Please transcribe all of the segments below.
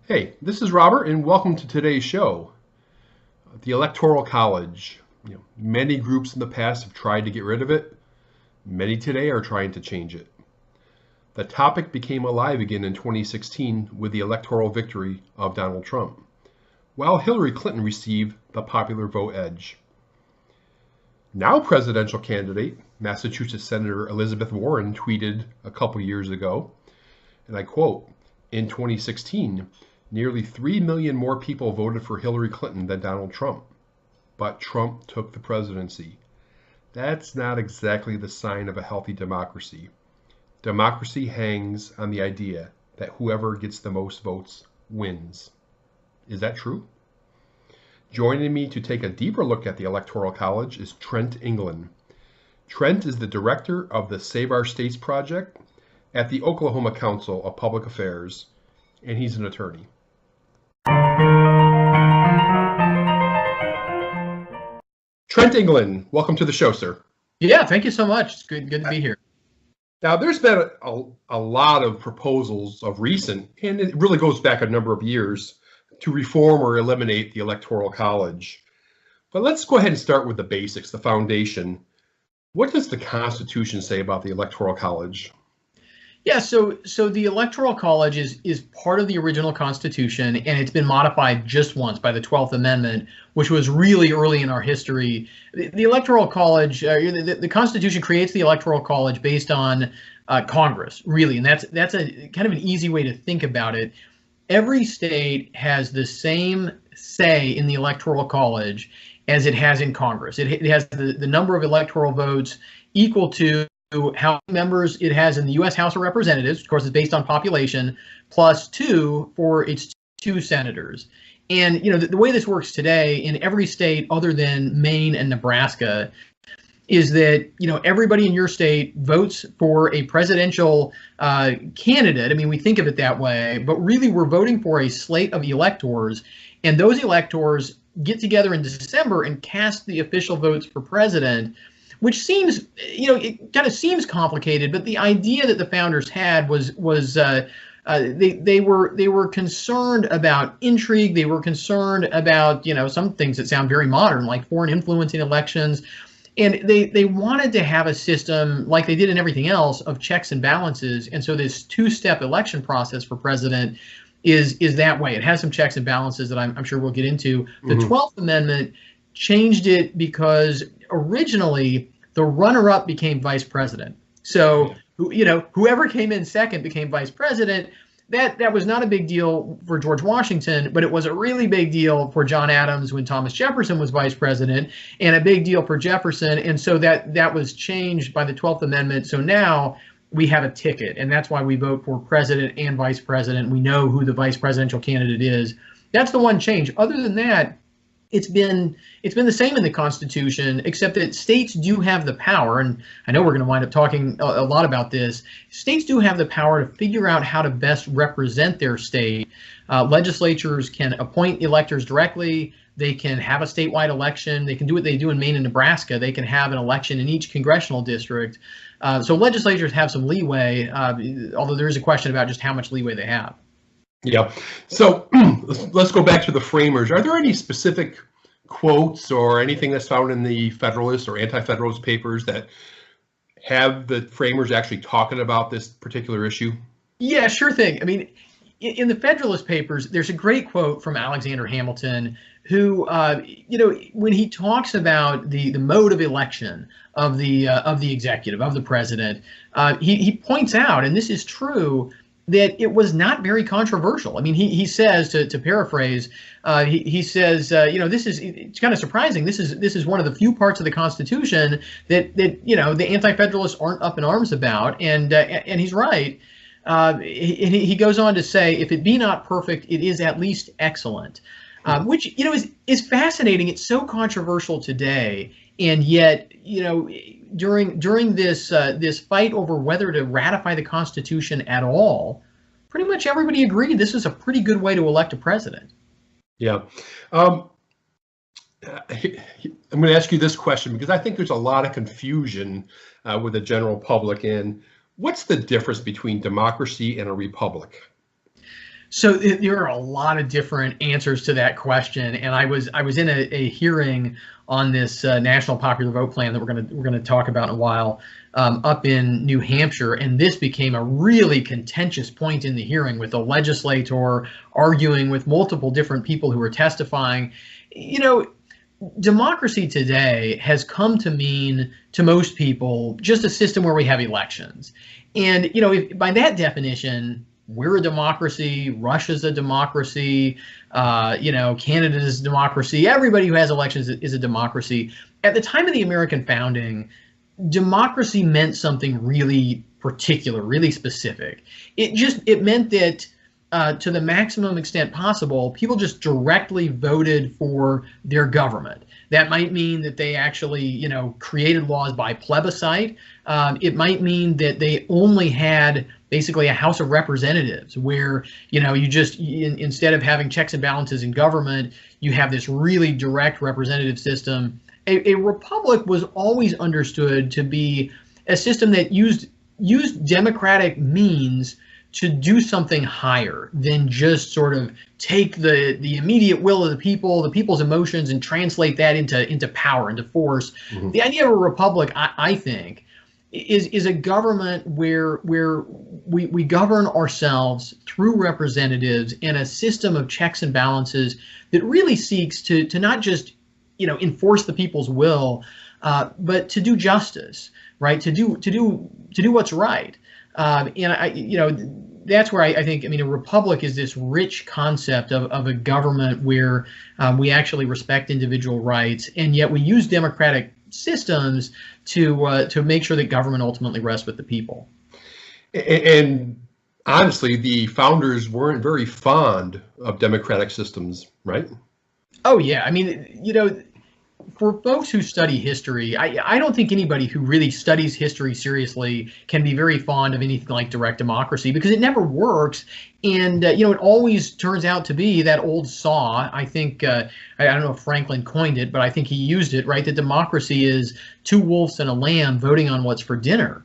Hey, this is Robert, and welcome to today's show. The Electoral College. Many groups in the past have tried to get rid of it. Many today are trying to change it. The topic became alive again in 2016 with the electoral victory of Donald Trump, while Hillary Clinton received the popular vote edge. Now presidential candidate, Massachusetts Senator Elizabeth Warren tweeted a couple years ago, and I quote, "In 2016, nearly 3 million more people voted for Hillary Clinton than Donald Trump, but Trump took the presidency. That's not exactly the sign of a healthy democracy. Democracy hangs on the idea that whoever gets the most votes wins." Is that true? Joining me to take a deeper look at the Electoral College is Trent England. Trent is the director of the Save Our States project at the Oklahoma Council of Public Affairs, and he's an attorney. Trent England, welcome to the show, sir. Yeah, thank you so much. It's good to be here. Now, there's been a lot of proposals of recent, and it really goes back a number of years, to reform or eliminate the Electoral College. But let's go ahead and start with the basics, the foundation. What does the Constitution say about the Electoral College? Yeah, so the Electoral College is part of the original Constitution, and it's been modified just once by the 12th Amendment, which was really early in our history. The Electoral College, the Constitution creates the Electoral College based on Congress, really, and that's a kind of an easy way to think about it. Every state has the same say in the Electoral College as it has in Congress. It has the number of electoral votes equal to how many members it has in the U.S. House of Representatives, of course, is based on population, plus 2 for its 2 senators. And the way this works today in every state other than Maine and Nebraska is that everybody in your state votes for a presidential candidate. I mean, we think of it that way, but really we're voting for a slate of electors, and those electors get together in December and cast the official votes for president, which seems, it kind of seems complicated, but the idea that the founders had was they were concerned about intrigue. They were concerned about some things that sound very modern, like foreign influence in elections, and they wanted to have a system like they did in everything else of checks and balances. And so this 2-step election process for president is that way. It has some checks and balances that I'm sure we'll get into. The 12th Amendment changed it because originally the runner-up became vice president. So, whoever came in second became vice president. That was not a big deal for George Washington, but it was a really big deal for John Adams when Thomas Jefferson was vice president, and a big deal for Jefferson. And so that was changed by the 12th Amendment. So now we have a ticket, and that's why we vote for president and vice president. We know who the vice presidential candidate is. That's the one change. Other than that, it's been the same in the Constitution, except that states do have the power, and I know we're going to wind up talking a lot about this. States do have the power to figure out how to best represent their state. Legislatures can appoint electors directly. They can have a statewide election. They can do what they do in Maine and Nebraska. They can have an election in each congressional district. So legislatures have some leeway, although there is a question about just how much leeway they have. Yeah. So let's go back to the framers. Are there any specific quotes or anything that's found in the Federalist or Anti-Federalist papers that have the framers actually talking about this particular issue? Yeah, sure thing. I mean, in the Federalist Papers, there's a great quote from Alexander Hamilton, who, when he talks about the mode of election of the executive, of the president, he points out, and this is true, that it was not very controversial. I mean, he says, to paraphrase, he says, it's kind of surprising. This is one of the few parts of the Constitution that the Anti-Federalists aren't up in arms about, and he's right. He goes on to say, if it be not perfect, it is at least excellent, which is fascinating. It's so controversial today, and yet during this fight over whether to ratify the Constitution at all, pretty much everybody agreed this is a pretty good way to elect a president. Yeah. I'm going to ask you this question because I think there's a lot of confusion with the general public. And what's the difference between democracy and a republic? So there are a lot of different answers to that question, and I was in a hearing on this national popular vote plan that we're gonna talk about in a while, up in New Hampshire, and this became a really contentious point in the hearing with the legislator arguing with multiple different people who were testifying. You know, democracy today has come to mean to most people just a system where we have elections, and by that definition, we're a democracy, Russia's a democracy, Canada's a democracy, everybody who has elections is a democracy. At the time of the American founding, democracy meant something really particular, really specific. It meant that to the maximum extent possible, people just directly voted for their government. That might mean that they actually, created laws by plebiscite. It might mean that they only had basically a House of Representatives where, you just, instead of having checks and balances in government, you have this really direct representative system. A republic was always understood to be a system that used democratic means to do something higher than just sort of take the immediate will of the people's emotions, and translate that into power, into force. Mm-hmm. The idea of a republic, I think, is a government where we govern ourselves through representatives in a system of checks and balances that really seeks to not just enforce the people's will, but to do justice, right? To do what's right. That's where I think, a republic is this rich concept of a government where we actually respect individual rights, and yet we use democratic systems to make sure that government ultimately rests with the people. And honestly, the founders weren't very fond of democratic systems, right? Oh yeah, for folks who study history, I don't think anybody who really studies history seriously can be very fond of anything like direct democracy, because it never works. And, it always turns out to be that old saw. I think, I don't know if Franklin coined it, but I think he used it, right? That democracy is two wolves and a lamb voting on what's for dinner.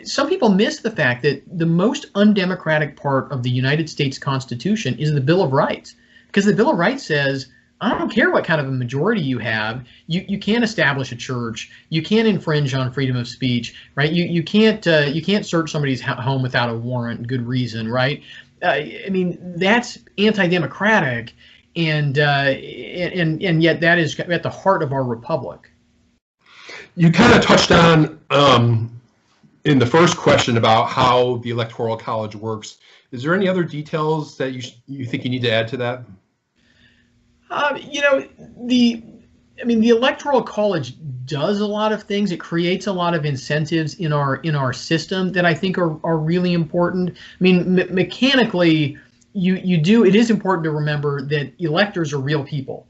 Some people miss the fact that the most undemocratic part of the United States Constitution is the Bill of Rights, because the Bill of Rights says, I don't care what kind of a majority you have. You can't establish a church. You can't infringe on freedom of speech, right? You can't search somebody's home without a warrant, good reason, right? That's anti-democratic, and yet that is at the heart of our republic. You kind of touched on in the first question about how the Electoral College works. Is there any other details that you think you need to add to that? The Electoral College does a lot of things. It creates a lot of incentives in our system that I think are really important. Mechanically, it is important to remember that electors are real people.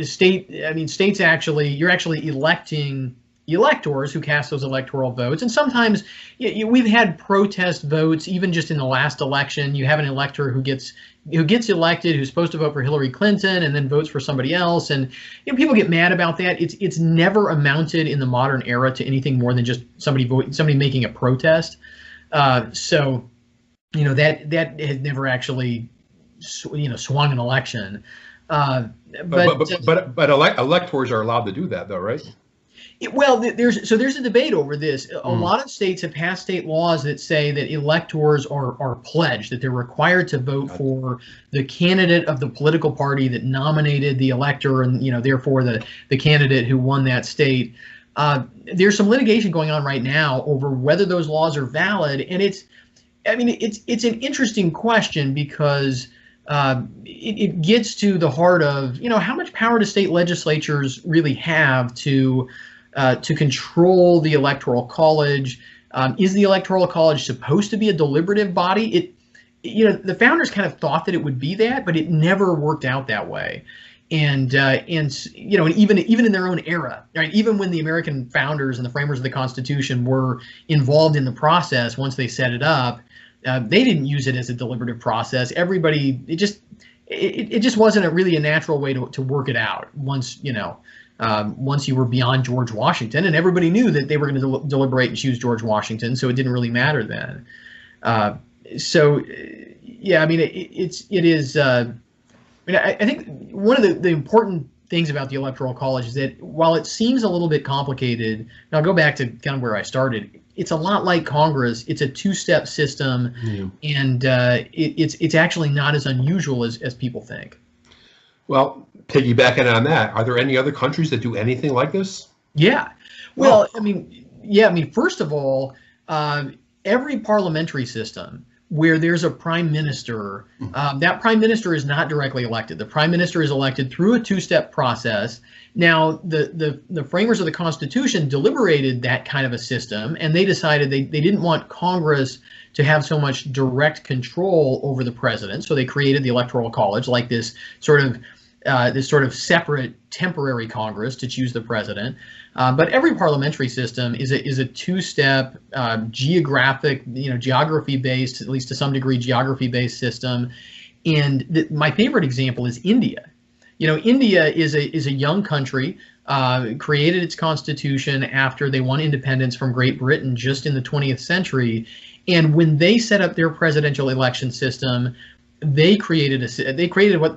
States actually, you're actually electing electors who cast those electoral votes. And sometimes we've had protest votes. Even just in the last election, you have an elector who gets elected, who's supposed to vote for Hillary Clinton and then votes for somebody else, and people get mad about that. It's never amounted in the modern era to anything more than just somebody making a protest. That has never actually swung an election. But electors are allowed to do that, though, right? There's a debate over this. A lot of states have passed state laws that say that electors are pledged, that they're required to vote for the candidate of the political party that nominated the elector, and therefore the candidate who won that state. There's some litigation going on right now over whether those laws are valid, and it's an interesting question, because it gets to the heart of how much power do state legislatures really have to control the Electoral College. Is the Electoral College supposed to be a deliberative body? The founders kind of thought that it would be that, but it never worked out that way. And even in their own era, right? Even when the American founders and the framers of the Constitution were involved in the process, once they set it up, they didn't use it as a deliberative process. Everybody, it just wasn't really a natural way to work it out. Once you were beyond George Washington, and everybody knew that they were going to deliberate and choose George Washington, so it didn't really matter then. Yeah, I mean, it is. I mean, I think one of the important things about the Electoral College is that while it seems a little bit complicated, and I'll go back to kind of where I started. It's a lot like Congress. It's a two-step system, Yeah. and it's actually not as unusual as people think. Well, piggybacking on that, are there any other countries that do anything like this? Yeah. Well, I mean, yeah. I mean, first of all, every parliamentary system where there's a prime minister, that prime minister is not directly elected. The prime minister is elected through a two-step process. Now, the framers of the Constitution deliberated that kind of a system, and they decided they didn't want Congress to have so much direct control over the president. So they created the Electoral College, like this sort of separate temporary Congress to choose the president. But every parliamentary system is a two-step geography-based, at least to some degree, geography-based system. And my favorite example is India. India is a young country, created its constitution after they won independence from Great Britain just in the 20th century. And when they set up their presidential election system, they created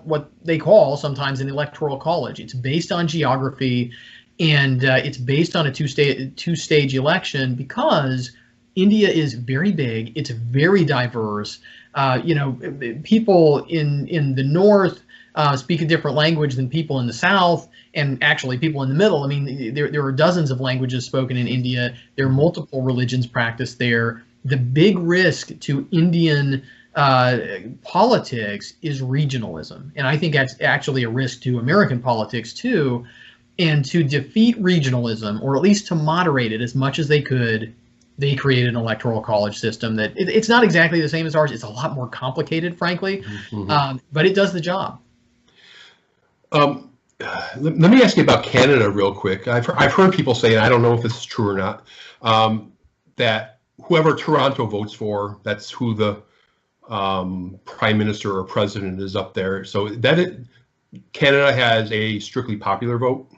what they call sometimes an electoral college. It's based on geography, and it's based on a two-stage election because India is very big. It's very diverse. People in the north speak a different language than people in the south, and actually people in the middle. I mean, there are dozens of languages spoken in India. There are multiple religions practiced there. The big risk to Indian politics is regionalism, and I think that's actually a risk to American politics too. And to defeat regionalism, or at least to moderate it as much as they could, they created an electoral college system that it's not exactly the same as ours. It's a lot more complicated, frankly, but it does the job. Let me ask you about Canada real quick. I've heard people say, and I don't know if this is true or not, that whoever Toronto votes for, that's who the prime minister or president is up there. So Canada has a strictly popular vote.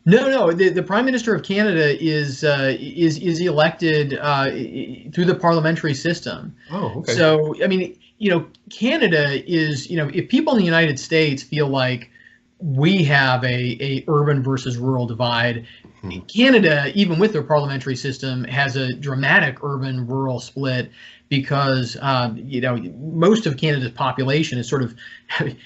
No. The Prime Minister of Canada is elected through the parliamentary system. Oh, okay. So I mean, Canada is, if people in the United States feel like we have a urban versus rural divide, Canada, even with their parliamentary system, has a dramatic urban-rural split because most of Canada's population is sort of,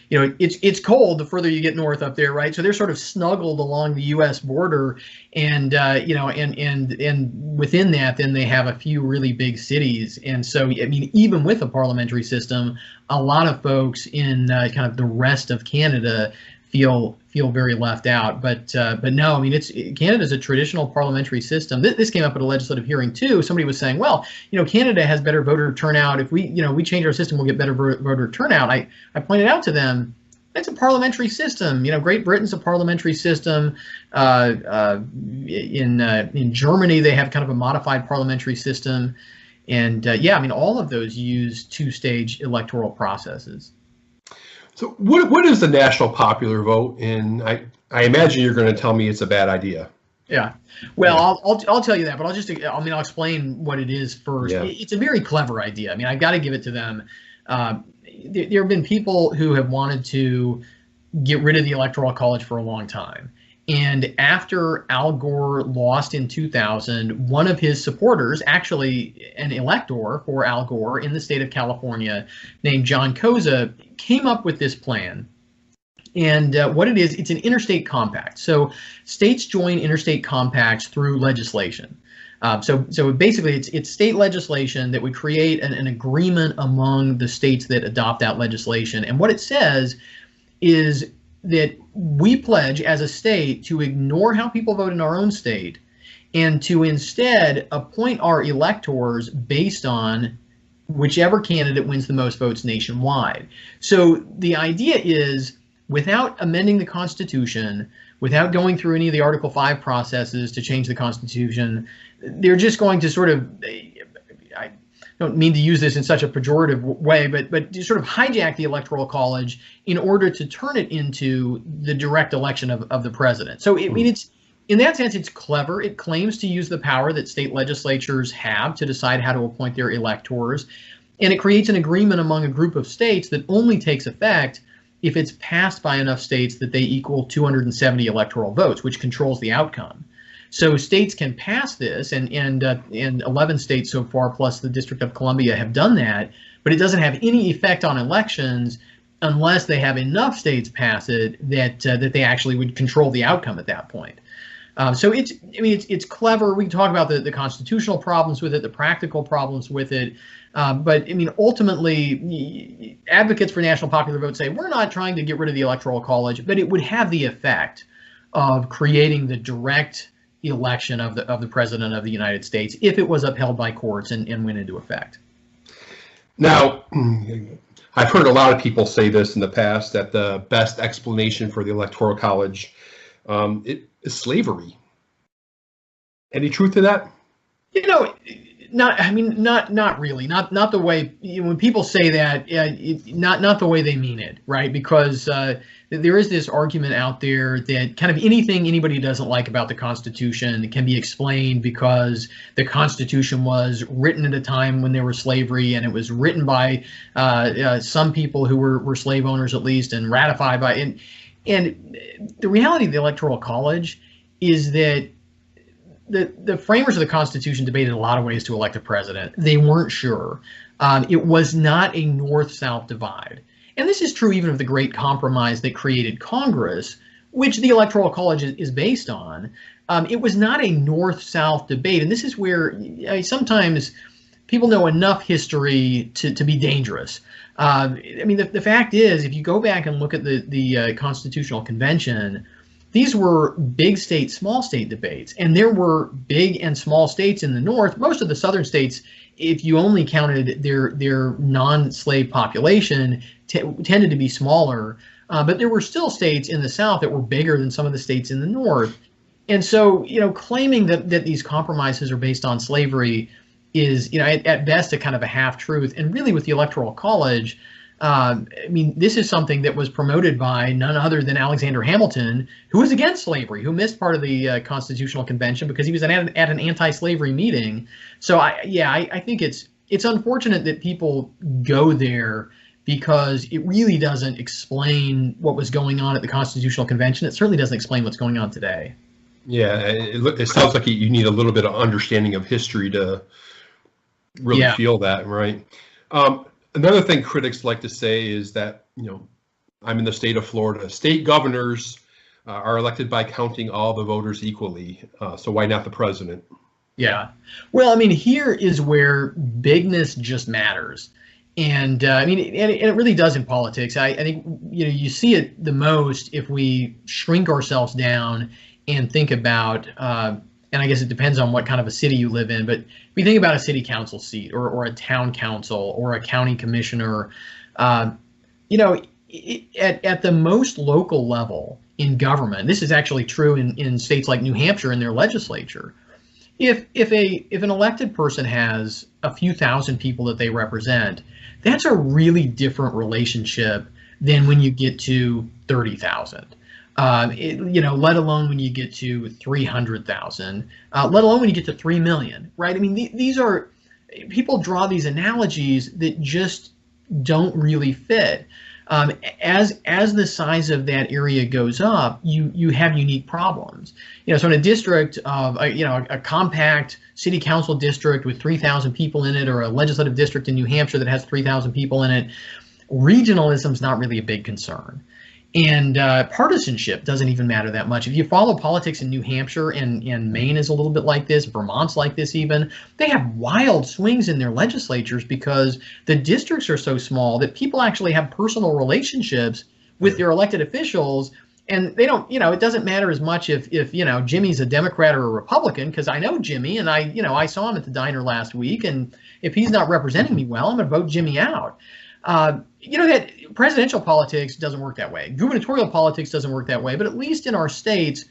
it's cold the further you get north up there, right? So they're sort of snuggled along the U.S. border, and and within that, then they have a few really big cities. And so, I mean, even with a parliamentary system, a lot of folks in kind of the rest of Canada feel very left out, but no, I mean, Canada's a traditional parliamentary system. This came up at a legislative hearing too. Somebody was saying, well, Canada has better voter turnout. If we change our system, we'll get better voter turnout. I pointed out to them, it's a parliamentary system. Great Britain's a parliamentary system. In Germany, they have kind of a modified parliamentary system, and yeah, I mean, all of those use two-stage electoral processes. So what is the national popular vote? And I imagine you're going to tell me it's a bad idea. Yeah. Well, I'll tell you that, but I'll explain what it is first. Yeah. It's a very clever idea. I mean, I've got to give it to them. There have been people who have wanted to get rid of the Electoral College for a long time. And after Al Gore lost in 2000, one of his supporters, actually an elector for Al Gore in the state of California named John Koza, came up with this plan. And what it is, it's an interstate compact. So states join interstate compacts through legislation. So basically, it's state legislation that would create an agreement among the states that adopt that legislation. And what it says is that we pledge as a state to ignore how people vote in our own state and to instead appoint our electors based on whichever candidate wins the most votes nationwide. So the idea is, without amending the Constitution, without going through any of the Article 5 processes to change the Constitution, they're just going to sort of, I don't mean to use this in such a pejorative way, but to sort of hijack the Electoral College in order to turn it into the direct election of the president. So I mean, it's, in that sense, it's clever. It claims to use the power that state legislatures have to decide how to appoint their electors. And it creates an agreement among a group of states that only takes effect if it's passed by enough states that they equal 270 electoral votes, which controls the outcome. So states can pass this, and 11 states so far, plus the District of Columbia, have done that, but it doesn't have any effect on elections unless they have enough states pass it that they actually would control the outcome at that point. So it's clever. We can talk about the constitutional problems with it, the practical problems with it. But I mean, ultimately, advocates for national popular vote say we're not trying to get rid of the Electoral College, but it would have the effect of creating the direct election of the president of the United States if it was upheld by courts and went into effect. Now, I've heard a lot of people say this in the past, that the best explanation for the Electoral College is slavery. Any truth to that? You know, not really. Not the way, when people say that, not the way they mean it, right? Because there is this argument out there that kind of anything anybody doesn't like about the Constitution can be explained because the Constitution was written at a time when there was slavery, and it was written by some people who were slave owners at least, and ratified by. And the reality of the Electoral College is that the framers of the Constitution debated a lot of ways to elect a president. They weren't sure. It was not a North-South divide. And this is true even of the Great Compromise that created Congress, which the Electoral College is based on. It was not a North-South debate. And this is where sometimes people know enough history to be dangerous. I mean, the fact is, if you go back and look at the Constitutional Convention, these were big state, small state debates, and there were big and small states in the North. Most of the Southern states, if you only counted their non-slave population, tended to be smaller, but there were still states in the South that were bigger than some of the states in the North. And so, claiming that these compromises are based on slavery is, at best, a kind of a half-truth. And really, with the Electoral College, I mean, this is something that was promoted by none other than Alexander Hamilton, who was against slavery, who missed part of the Constitutional Convention because he was at an anti-slavery meeting. So, I think it's unfortunate that people go there because it really doesn't explain what was going on at the Constitutional Convention. It certainly doesn't explain what's going on today. Yeah, it sounds like you need a little bit of understanding of history to really feel that, right? Another thing critics like to say is that, I'm in the state of Florida. State governors are elected by counting all the voters equally. So why not the president? Yeah. Well, I mean, here is where bigness just matters. And and it really does in politics. I think, you see it the most if we shrink ourselves down and think about, and I guess it depends on what kind of a city you live in, but if we think about a city council seat or a town council or a county commissioner, at the most local level in government, this is actually true in states like New Hampshire in their legislature. If an elected person has a few thousand people that they represent, that's a really different relationship than when you get to 30,000. Let alone when you get to 300,000, let alone when you get to 3 million, right? I mean, these are, people draw these analogies that just don't really fit. As the size of that area goes up, you have unique problems. So in a district of, a compact city council district with 3,000 people in it, or a legislative district in New Hampshire that has 3,000 people in it, regionalism is not really a big concern. And partisanship doesn't even matter that much. If you follow politics in New Hampshire, and Maine is a little bit like this, Vermont's like this even, they have wild swings in their legislatures because the districts are so small that people actually have personal relationships with their elected officials. And they don't, it doesn't matter as much if Jimmy's a Democrat or a Republican, because I know Jimmy and I saw him at the diner last week. And if he's not representing me well, I'm going to vote Jimmy out. That presidential politics doesn't work that way. Gubernatorial politics doesn't work that way. But at least in our states,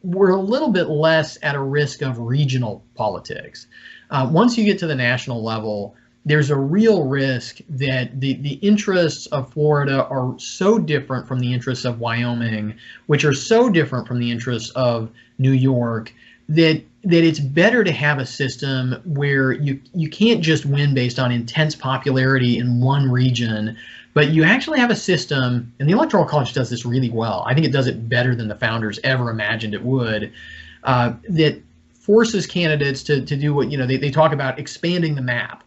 we're a little bit less at a risk of regional politics. Once you get to the national level, there's a real risk that the interests of Florida are so different from the interests of Wyoming, which are so different from the interests of New York, that that it's better to have a system where you can't just win based on intense popularity in one region, but you actually have a system, and the Electoral College does this really well. I think it does it better than the founders ever imagined it would, that forces candidates to do what, they talk about expanding the map.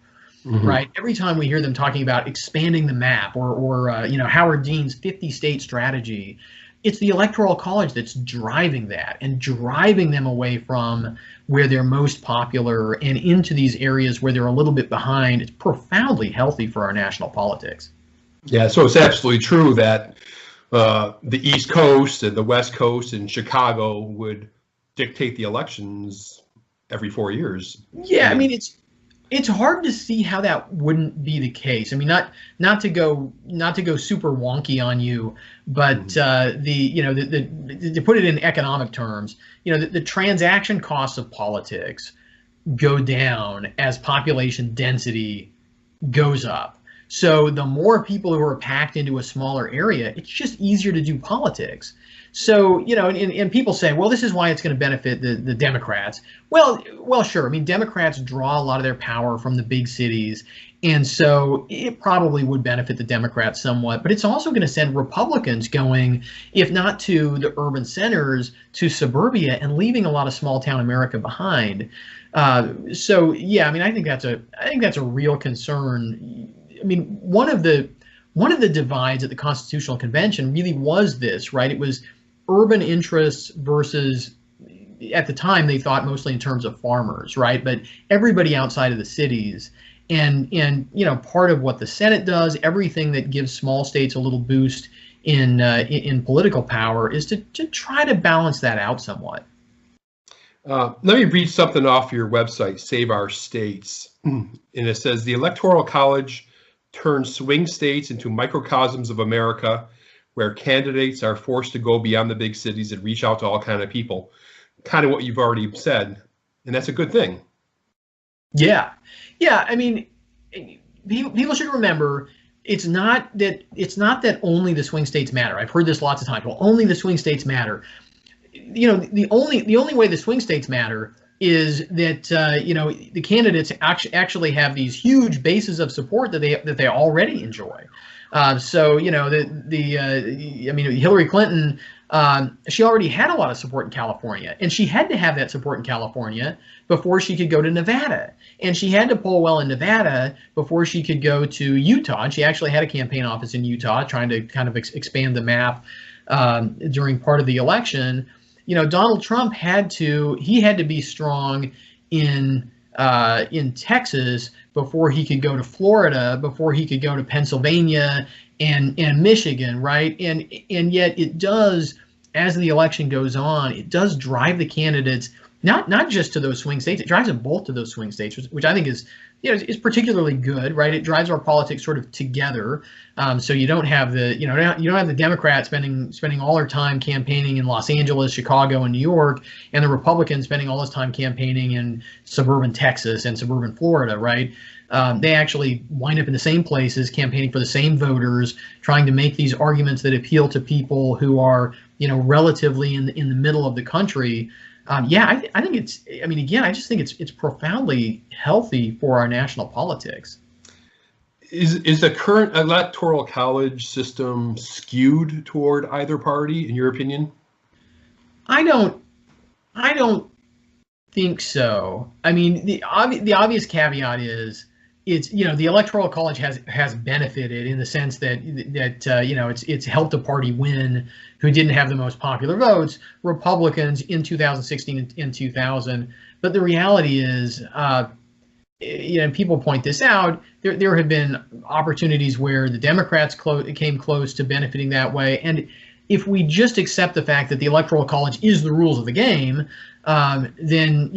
Mm-hmm. Right. Every time we hear them talking about expanding the map or Howard Dean's 50-state strategy, it's the Electoral College that's driving that and driving them away from where they're most popular and into these areas where they're a little bit behind. It's profoundly healthy for our national politics. Yeah, so it's absolutely true that the East Coast and the West Coast and Chicago would dictate the elections every 4 years. Yeah, I mean, it's hard to see how that wouldn't be the case. I mean, not to go super wonky on you, but to put it in economic terms, the transaction costs of politics go down as population density goes up. So the more people who are packed into a smaller area, it's just easier to do politics. So, and people say, well, this is why it's going to benefit the Democrats. Well, sure. I mean, Democrats draw a lot of their power from the big cities. And so it probably would benefit the Democrats somewhat. But it's also going to send Republicans going, if not to the urban centers, to suburbia, and leaving a lot of small town America behind. So, yeah, I mean, I think that's a real concern. I mean, one of the divides at the Constitutional Convention really was this, right? It was urban interests versus, at the time, they thought mostly in terms of farmers, right? But everybody outside of the cities, and part of what the Senate does, everything that gives small states a little boost in political power, is to try to balance that out somewhat. Let me read something off your website, Save Our States, and it says the Electoral College turns swing states into microcosms of America, where candidates are forced to go beyond the big cities and reach out to all kind of people. Kind of what you've already said, and that's a good thing. Yeah. I mean, people should remember it's not that only the swing states matter. I've heard this lots of times. Well, only the swing states matter. The only way the swing states matter is that the candidates actually have these huge bases of support that they already enjoy. So Hillary Clinton, she already had a lot of support in California, and she had to have that support in California before she could go to Nevada, and she had to poll well in Nevada before she could go to Utah. And she actually had a campaign office in Utah, trying to kind of expand the map during part of the election. Donald Trump had to be strong in Texas before he could go to Florida, before he could go to Pennsylvania and Michigan, right? And yet it does, as the election goes on, it does drive the candidates not just to those swing states. It drives them both to those swing states, which I think is particularly good, right? It drives our politics sort of together. So you don't have the you don't have the Democrats spending all their time campaigning in Los Angeles, Chicago, and New York, and the Republicans spending all this time campaigning in suburban Texas and suburban Florida, right? They actually wind up in the same places, campaigning for the same voters, trying to make these arguments that appeal to people who are relatively in the middle of the country. I think it's. I mean, again, I just think it's profoundly healthy for our national politics. Is the current Electoral College system skewed toward either party, in your opinion? I don't think so. I mean, the obvious caveat is the Electoral College has benefited in the sense that it's helped a party win who didn't have the most popular votes, Republicans in 2016 and 2000. But the reality is, people point this out. There have been opportunities where the Democrats came close to benefiting that way. And if we just accept the fact that the Electoral College is the rules of the game, then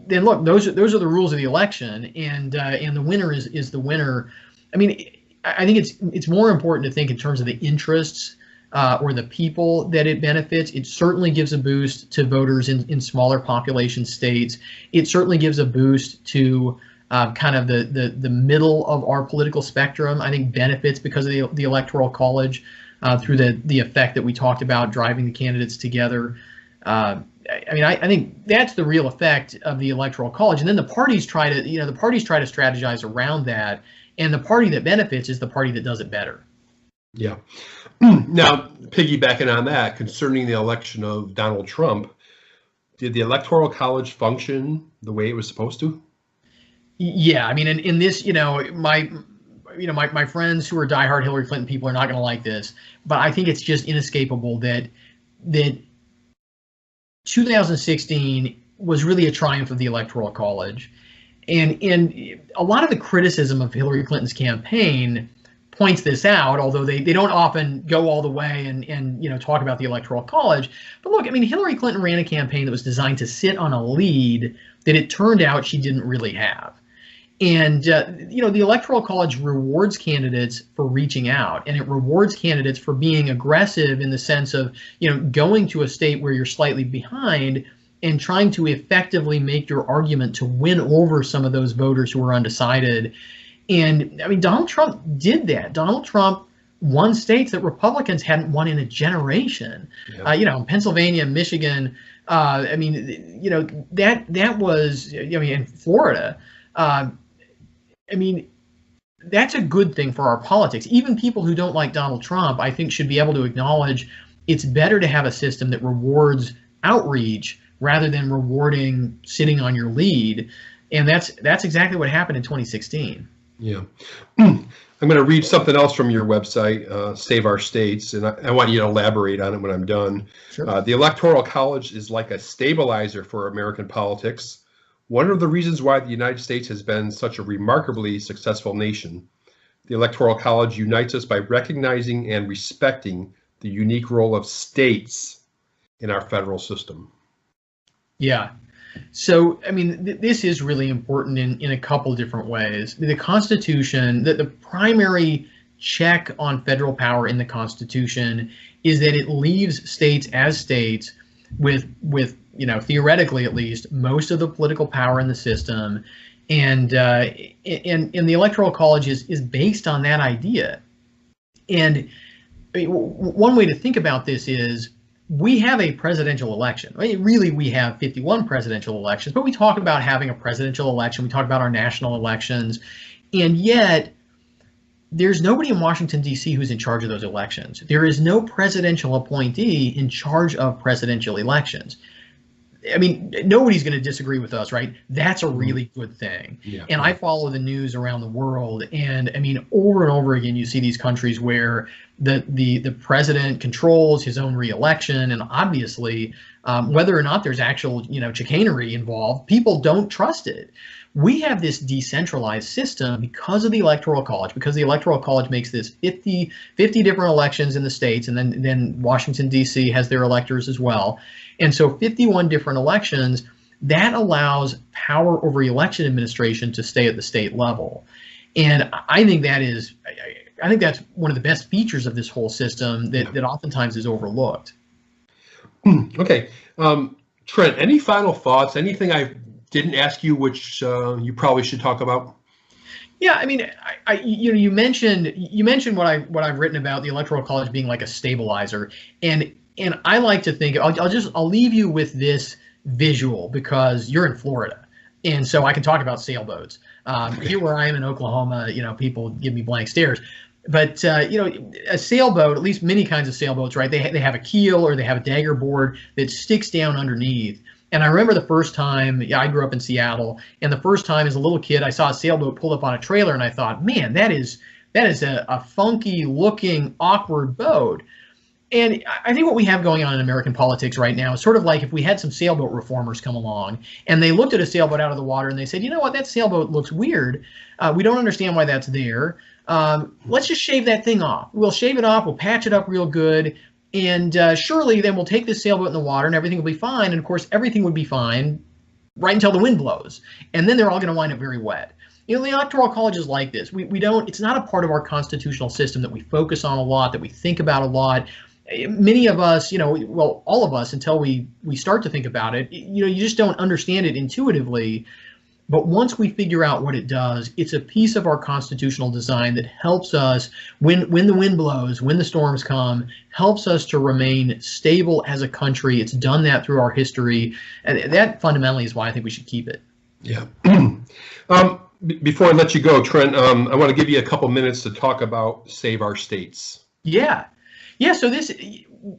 look, those are the rules of the election, and the winner is the winner. I mean, I think it's more important to think in terms of the interests or the people that it benefits. It certainly gives a boost to voters in smaller population states. It certainly gives a boost to kind of the middle of our political spectrum. I think benefits because of the Electoral College through the effect that we talked about, driving the candidates together. I mean, I think that's the real effect of the Electoral College, and then the parties try to, strategize around that, and the party that benefits is the party that does it better. Yeah. Now, piggybacking on that, concerning the election of Donald Trump, did the Electoral College function the way it was supposed to? Yeah, I mean, in this, my friends who are diehard Hillary Clinton people are not going to like this, but I think it's just inescapable that 2016 was really a triumph of the Electoral College, and a lot of the criticism of Hillary Clinton's campaign points this out, although they don't often go all the way and talk about the Electoral College. But look, I mean, Hillary Clinton ran a campaign that was designed to sit on a lead that it turned out she didn't really have. And, the Electoral College rewards candidates for reaching out, and it rewards candidates for being aggressive in the sense of, going to a state where you're slightly behind and trying to effectively make your argument to win over some of those voters who are undecided. And I mean, Donald Trump did that. Donald Trump won states that Republicans hadn't won in a generation. Yeah. Pennsylvania, Michigan. That was. In Florida. That's a good thing for our politics. Even people who don't like Donald Trump, I think, should be able to acknowledge it's better to have a system that rewards outreach rather than rewarding sitting on your lead. And that's exactly what happened in 2016. Yeah. I'm going to read something else from your website, Save Our States, and I want you to elaborate on it when I'm done. Sure. The Electoral College is like a stabilizer for American politics. One of the reasons why the United States has been such a remarkably successful nation. The Electoral College unites us by recognizing and respecting the unique role of states in our federal system. Yeah. So, I mean, this is really important in a couple different ways. The Constitution, the primary check on federal power in the Constitution is that it leaves states as states with theoretically at least, most of the political power in the system. And the Electoral College is based on that idea. And one way to think about this is, we have a presidential election. Really, we have 51 presidential elections, but we talk about having a presidential election. We talk about our national elections. And yet, there's nobody in Washington, D.C. who's in charge of those elections. There is no presidential appointee in charge of presidential elections. I mean, nobody's going to disagree with us, right? That's a really good thing. Yeah. And I follow the news around the world, and I mean, over and over again, you see these countries where the president controls his own reelection, and obviously, whether or not there's actual chicanery involved, people don't trust it. We have this decentralized system because of the Electoral College, because the Electoral College makes this 50 different elections in the states, and then Washington, D.C. has their electors as well. And so 51 different elections, that allows power over election administration to stay at the state level. And I think that's one of the best features of this whole system that oftentimes is overlooked. Okay. Trent, any final thoughts? Anything I didn't ask you which you probably should talk about? Yeah, I mean, you mentioned what I've written about the Electoral College being like a stabilizer, and I like to think I'll leave you with this visual because you're in Florida, and so I can talk about sailboats. Here where I am in Oklahoma, people give me blank stares. But a sailboat, at least many kinds of sailboats, right? They have a keel or they have a dagger board that sticks down underneath. And I remember the first time, I grew up in Seattle, and the first time as a little kid, I saw a sailboat pull up on a trailer, and I thought, man, that is a funky looking, awkward boat. And I think what we have going on in American politics right now is sort of like if we had some sailboat reformers come along and they looked at a sailboat out of the water and they said, you know what, that sailboat looks weird. We don't understand why that's there. Let's just shave that thing off. We'll shave it off. We'll patch it up real good. And surely then we'll take this sailboat in the water and everything will be fine. And of course, everything would be fine right until the wind blows. And then they're all going to wind up very wet. The Electoral College is like this. It's not a part of our constitutional system that we focus on a lot, that we think about a lot. Many of us, all of us, until we start to think about it, you just don't understand it intuitively. But once we figure out what it does, it's a piece of our constitutional design that helps us when the wind blows, when the storms come, helps us to remain stable as a country. It's done that through our history, and that fundamentally is why I think we should keep it. Yeah. Before I let you go, Trent, I want to give you a couple minutes to talk about Save Our States. Yeah. So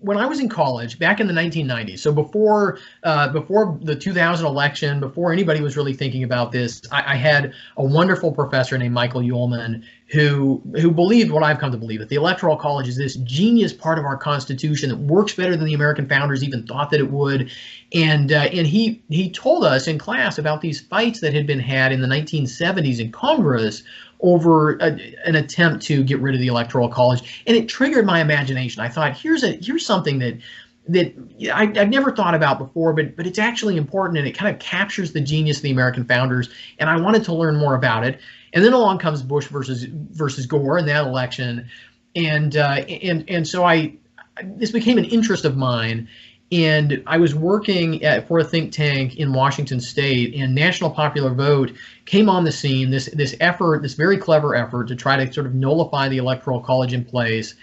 when I was in college back in the 1990s, so before the 2000 election, before anybody was really thinking about this, I had a wonderful professor named Michael Ullman who believed what I've come to believe, that the Electoral College is this genius part of our Constitution that works better than the American founders even thought that it would. And he told us in class about these fights that had been had in the 1970s in Congress over an attempt to get rid of the Electoral College, and it triggered my imagination. I thought, here's something that I've never thought about before, but it's actually important, and it kind of captures the genius of the American founders, and I wanted to learn more about it. And then along comes Bush versus Gore in that election, and so this became an interest of mine. And I was working for a think tank in Washington State, and National Popular Vote came on the scene, this very clever effort to try to sort of nullify the Electoral College in place.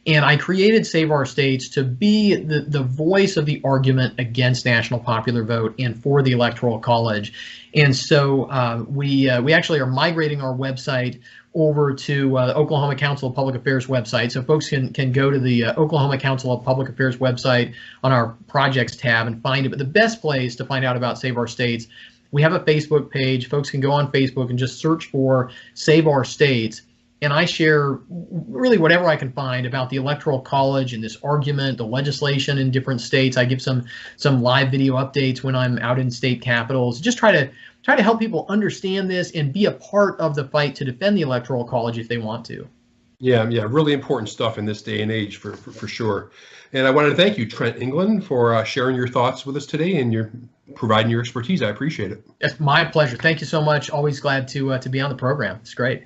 And I created Save Our States to be the voice of the argument against National Popular Vote and for the Electoral College. And so we actually are migrating our website over to the Oklahoma Council of Public Affairs website. So folks can go to the Oklahoma Council of Public Affairs website on our projects tab and find it. But the best place to find out about Save Our States, we have a Facebook page. Folks can go on Facebook and just search for Save Our States. And I share really whatever I can find about the Electoral College and this argument, the legislation in different states. I give some live video updates when I'm out in state capitals. Just try to help people understand this and be a part of the fight to defend the Electoral College if they want to. Yeah, really important stuff in this day and age for sure. And I wanted to thank you, Trent England, for sharing your thoughts with us today and providing your expertise. I appreciate it. It's my pleasure. Thank you so much. Always glad to be on the program. It's great.